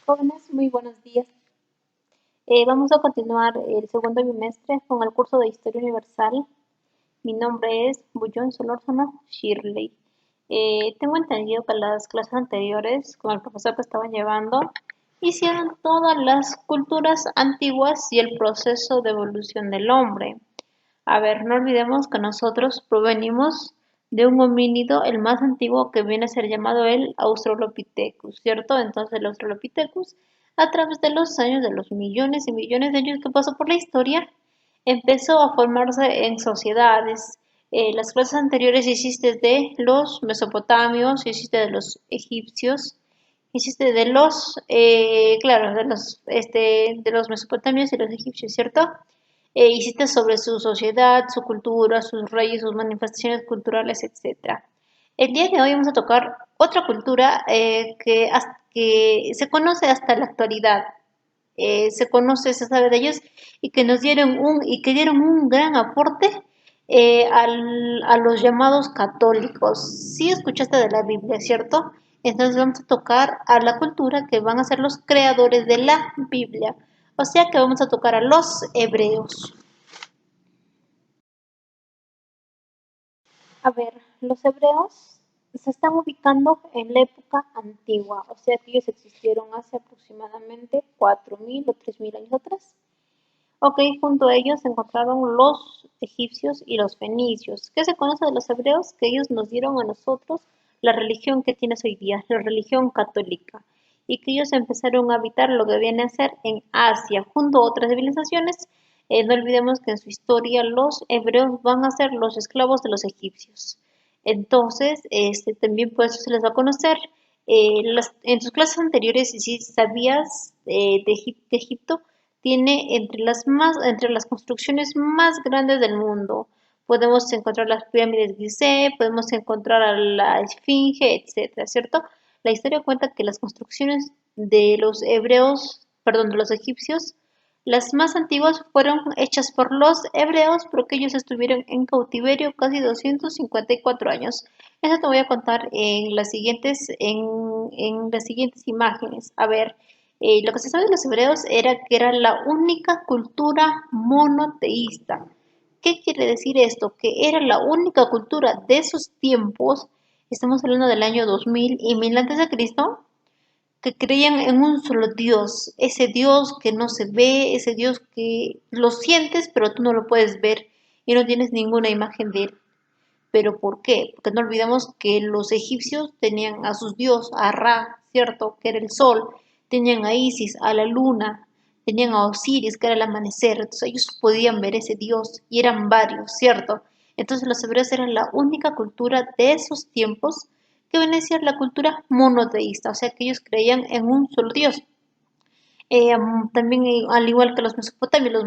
Jóvenes, muy buenos días. Vamos a continuar el segundo bimestre con el curso de Historia Universal. Mi nombre es Bullón Solórzano Shirley. Tengo entendido que las clases anteriores, con el profesor que estaban llevando, hicieron todas las culturas antiguas y el proceso de evolución del hombre. A ver, no olvidemos que nosotros provenimos de un homínido, el más antiguo que viene a ser llamado el Australopithecus, ¿cierto? Entonces el Australopithecus, a través de los años, de los millones y millones de años que pasó por la historia, empezó a formarse en sociedades. Las clases anteriores hiciste de los mesopotamios, hiciste de los egipcios, hiciste de los, claro, de los mesopotamios y los egipcios, ¿cierto? Hiciste sobre su sociedad, su cultura, sus reyes, sus manifestaciones culturales, etcétera. El día de hoy vamos a tocar otra cultura que se conoce hasta la actualidad. Se conoce, se sabe de ellos y que dieron un gran aporte a los llamados católicos. Sí escuchaste de la Biblia, ¿cierto? Entonces vamos a tocar a la cultura que van a ser los creadores de la Biblia. O sea que vamos a tocar a los hebreos. A ver, los hebreos se están ubicando en la época antigua, o sea que ellos existieron hace aproximadamente 4.000 o 3.000 años atrás. Ok, junto a ellos se encontraron los egipcios y los fenicios. ¿Qué se conoce de los hebreos? Que ellos nos dieron a nosotros la religión que tienes hoy día, la religión católica, y que ellos empezaron a habitar lo que viene a ser en Asia, junto a otras civilizaciones. No olvidemos que en su historia los hebreos van a ser los esclavos de los egipcios. Entonces, también por eso se les va a conocer. En tus clases anteriores, si sabías de Egipto, tiene entre las construcciones más grandes del mundo. Podemos encontrar las pirámides de Gizeh, podemos encontrar a la Esfinge, etcétera, ¿cierto? La historia cuenta que las construcciones de los hebreos, perdón, de los egipcios, las más antiguas fueron hechas por los hebreos porque ellos estuvieron en cautiverio casi 254 años. Eso te voy a contar en las siguientes imágenes. A ver, lo que se sabe de los hebreos era que era la única cultura monoteísta. ¿Qué quiere decir esto? Que era la única cultura de sus tiempos, estamos hablando del año 2000 y 1000 antes de Cristo, que creían en un solo Dios, ese Dios que no se ve, ese Dios que lo sientes pero tú no lo puedes ver y no tienes ninguna imagen de él. ¿Pero por qué? Porque no olvidamos que los egipcios tenían a sus dioses, a Ra, ¿cierto? Que era el sol, tenían a Isis, a la luna, tenían a Osiris, que era el amanecer, entonces ellos podían ver ese dios y eran varios, ¿cierto? Entonces los hebreos eran la única cultura de esos tiempos que venía a ser la cultura monoteísta, o sea que ellos creían en un solo dios. También, al igual que los mesopotamios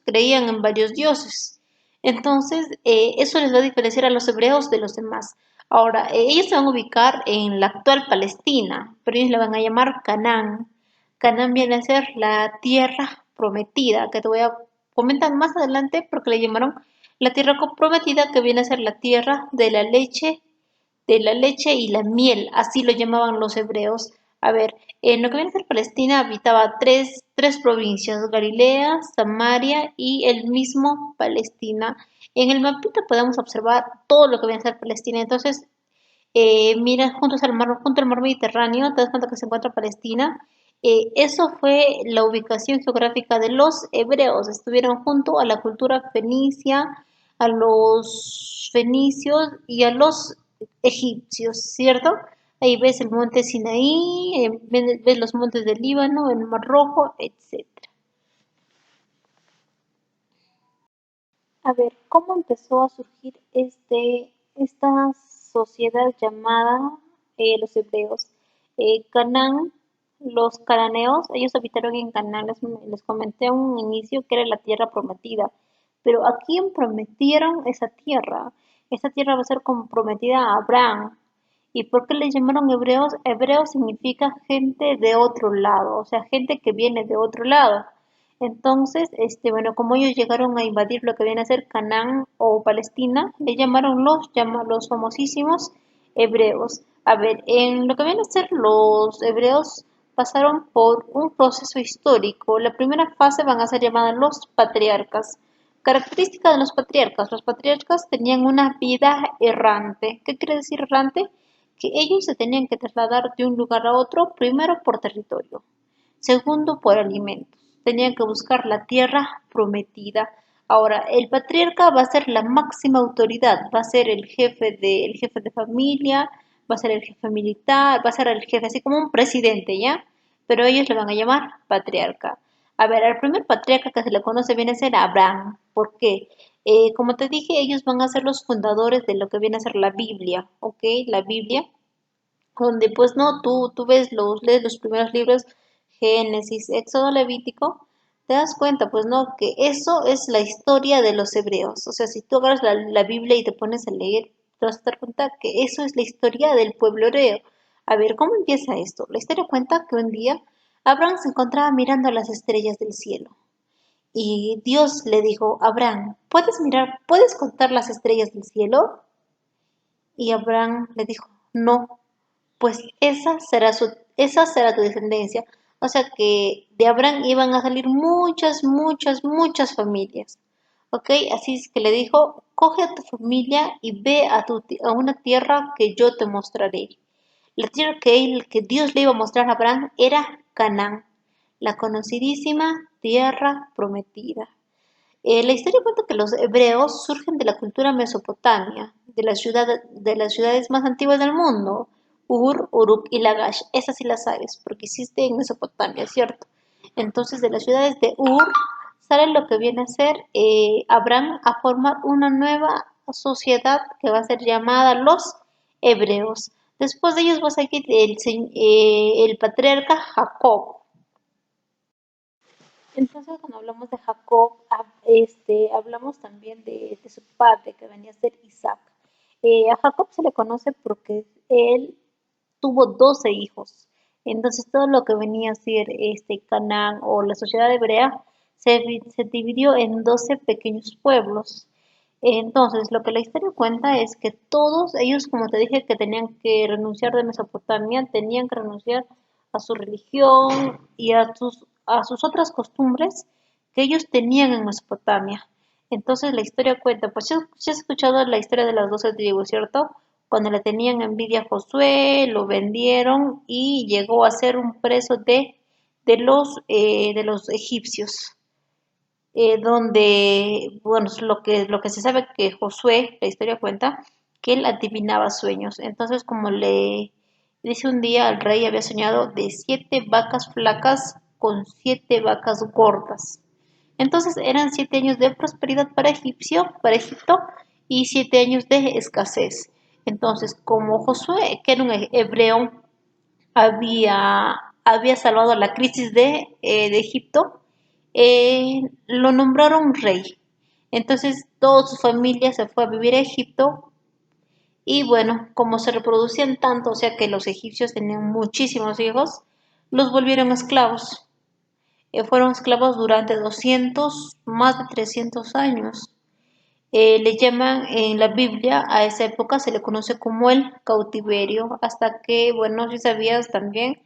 creían en varios dioses. Entonces, eso les va a diferenciar a los hebreos de los demás. Ahora, ellos se van a ubicar en la actual Palestina, pero ellos la van a llamar Canaán. Canaán viene a ser la tierra prometida, que te voy a comentar más adelante porque le llamaron la tierra prometida, que viene a ser la tierra de la leche y la miel, así lo llamaban los hebreos. A ver, en lo que viene a ser Palestina habitaba tres provincias, Galilea, Samaria y el mismo Palestina. En el mapita podemos observar todo lo que viene a ser Palestina. Entonces, mira, junto al mar Mediterráneo, te das cuenta que se encuentra Palestina. Eso fue la ubicación geográfica de los hebreos. Estuvieron junto a la cultura fenicia, a los fenicios y a los egipcios, ¿cierto? Ahí ves el monte Sinaí, ves los montes del Líbano, el Mar Rojo, etcétera. A ver, ¿cómo empezó a surgir esta sociedad llamada los hebreos? Canaán, los cananeos, ellos habitaron en Canaán, les comenté a un inicio que era la tierra prometida. Pero ¿a quién prometieron esa tierra? Esa tierra va a ser comprometida a Abraham. ¿Y por qué les llamaron hebreos? Hebreo significa gente de otro lado, o sea, gente que viene de otro lado. Entonces, bueno, como ellos llegaron a invadir lo que viene a ser Canaán o Palestina, le llamaron los famosísimos hebreos. A ver, en lo que vienen a ser los hebreos pasaron por un proceso histórico. La primera fase van a ser llamadas los patriarcas. Característica de los patriarcas tenían una vida errante. ¿Qué quiere decir errante? Que ellos se tenían que trasladar de un lugar a otro, primero por territorio, segundo por alimentos. Tenían que buscar la tierra prometida. Ahora, el patriarca va a ser la máxima autoridad, va a ser el jefe de familia, va a ser el jefe militar, va a ser el jefe, así como un presidente, ¿ya? Pero ellos le van a llamar patriarca. A ver, el primer patriarca que se le conoce viene a ser Abraham. ¿Por qué? Como te dije, ellos van a ser los fundadores de lo que viene a ser la Biblia, ¿ok? La Biblia, donde pues no, tú lees los primeros libros, Génesis, Éxodo, Levítico, te das cuenta pues no, que eso es la historia de los hebreos. O sea, si tú agarras la Biblia y te pones a leer, te vas a dar cuenta que eso es la historia del pueblo hebreo. A ver, ¿cómo empieza esto? La historia cuenta que un día Abraham se encontraba mirando las estrellas del cielo. Y Dios le dijo, Abraham, puedes contar las estrellas del cielo? Y Abraham le dijo, no, pues esa será tu descendencia. O sea que de Abraham iban a salir muchas familias. ¿Ok? Así es que le dijo, coge a tu familia y ve a una tierra que yo te mostraré. La tierra que Dios le iba a mostrar a Abraham era Canaán, la conocidísima tierra prometida. La historia cuenta que los hebreos surgen de la cultura mesopotamia, de las ciudades más antiguas del mundo, Ur, Uruk y Lagash. Esas sí las sabes, porque existe en Mesopotamia, ¿cierto? Entonces, de las ciudades de Ur sale lo que viene a ser Abraham a formar una nueva sociedad que va a ser llamada los hebreos. Después de ellos va a seguir el patriarca Jacob. Entonces, cuando hablamos de Jacob, hablamos también de su padre, que venía a ser Isaac. A Jacob se le conoce porque él tuvo 12 hijos. Entonces, todo lo que venía a ser Canaán o la sociedad hebrea se dividió en 12 pequeños pueblos. Entonces, lo que la historia cuenta es que todos ellos, como te dije, que tenían que renunciar de Mesopotamia, tenían que renunciar a su religión y a sus otras costumbres que ellos tenían en Mesopotamia. Entonces, la historia cuenta, pues si has escuchado la historia de las 12 tribus, ¿cierto? Cuando le tenían envidia a Josué, lo vendieron y llegó a ser un preso de los egipcios, donde, bueno, lo que se sabe que Josué, la historia cuenta, que él adivinaba sueños. Entonces, como le dice un día al rey, había soñado de 7 vacas flacas con 7 vacas gordas. Entonces eran 7 años de prosperidad para Egipto, y 7 años de escasez. Entonces, como Josué, que era un hebreo, había salvado la crisis de Egipto, lo nombraron rey. Entonces toda su familia se fue a vivir a Egipto y bueno, como se reproducían tanto, o sea que los egipcios tenían muchísimos hijos, los volvieron esclavos. Fueron esclavos durante más de 300 años. Le llaman en la Biblia, a esa época se le conoce como el cautiverio, hasta que, bueno, si sabías también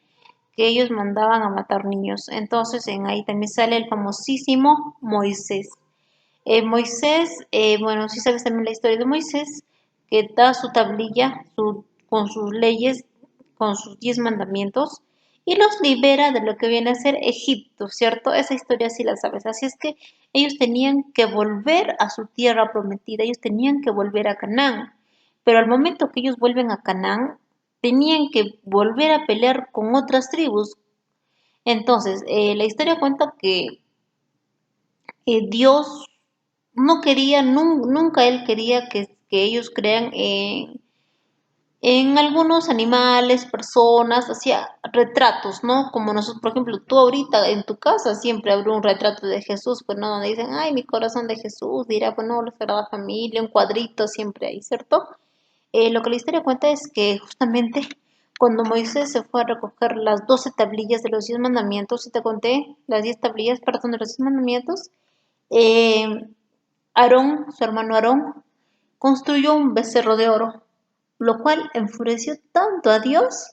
que ellos mandaban a matar niños. Entonces, en ahí también sale el famosísimo Moisés. Bueno, si sabes también la historia de Moisés, que da su tablilla con sus leyes, con sus 10 mandamientos, y los libera de lo que viene a ser Egipto, ¿cierto? Esa historia sí la sabes. Así es que ellos tenían que volver a su tierra prometida, ellos tenían que volver a Canaán. Pero al momento que ellos vuelven a Canaán, tenían que volver a pelear con otras tribus. Entonces, la historia cuenta que Dios no quería, nunca él quería que ellos crean en algunos animales, personas, hacía retratos, ¿no? Como nosotros, por ejemplo, tú ahorita en tu casa siempre habrá un retrato de Jesús, pues no, donde dicen, ay, mi corazón de Jesús, dirá, bueno, la Sagrada Familia, un cuadrito siempre ahí, ¿cierto? Lo que la historia cuenta es que justamente cuando Moisés se fue a recoger las 12 tablillas de los 10 mandamientos, si te conté, las 10 tablillas, perdón, de los 10 mandamientos, eh, Aarón, su hermano Aarón, construyó un becerro de oro lo cual enfureció tanto a Dios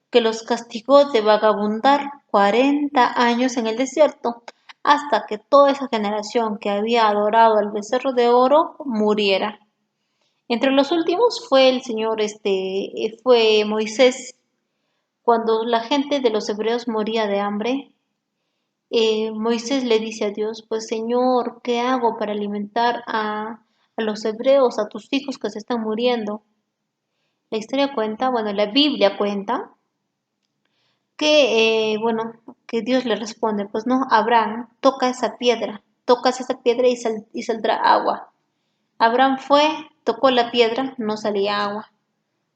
que los castigó de vagabundar 40 años en el desierto, hasta que toda esa generación que había adorado al becerro de oro muriera. Entre los últimos fue el Señor, fue Moisés. Cuando la gente de los hebreos moría de hambre, Moisés le dice a Dios, pues Señor, ¿qué hago para alimentar a los hebreos, a tus hijos que se están muriendo? La historia cuenta, bueno, la Biblia cuenta que, bueno, que Dios le responde, pues no, Abraham, toca esa piedra, tocas esa piedra y saldrá agua. Abraham fue, tocó la piedra, no salía agua.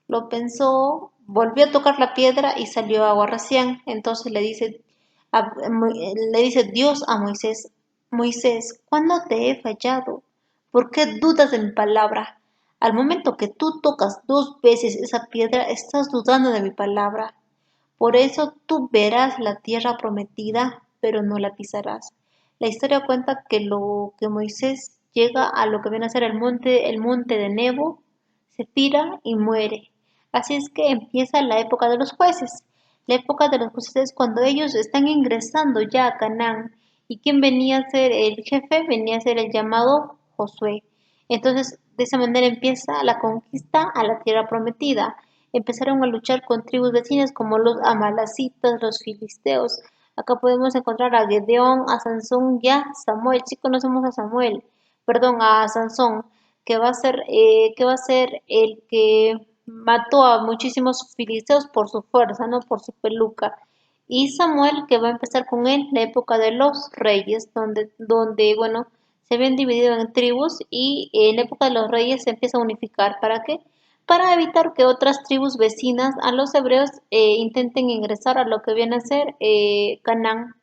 Lo pensó, volvió a tocar la piedra y salió agua recién. Entonces le dice Dios a Moisés, Moisés, ¿cuándo te he fallado? ¿Por qué dudas de mi palabra? Al momento que tú tocas 2 veces esa piedra, estás dudando de mi palabra. Por eso tú verás la tierra prometida, pero no la pisarás. La historia cuenta que Moisés llega a lo que viene a ser el monte de Nebo, se tira y muere. Así es que empieza la época de los jueces. La época de los jueces es cuando ellos están ingresando ya a Canaán. ¿Y quién venía a ser el jefe? Venía a ser el llamado Josué. Entonces, de esa manera empieza la conquista a la tierra prometida. Empezaron a luchar con tribus vecinas como los amalacitas, los filisteos. Acá podemos encontrar a Gedeón, a Sansón y a Samuel. Sí conocemos a Samuel, perdón, a Sansón, que va a ser el que mató a muchísimos filisteos por su fuerza, no por su peluca. Y Samuel, que va a empezar con él la época de los reyes, donde bueno, se habían dividido en tribus y en la época de los reyes se empieza a unificar. ¿Para qué? Para evitar que otras tribus vecinas a los hebreos intenten ingresar a lo que viene a ser Canaán.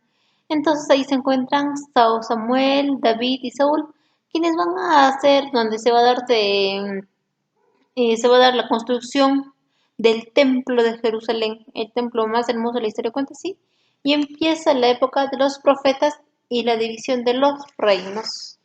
Entonces ahí se encuentran Samuel, David y Saúl, quienes van a hacer donde se va a dar la construcción del templo de Jerusalén, el templo más hermoso de la historia, cuenta así, y empieza la época de los profetas y la división de los reinos.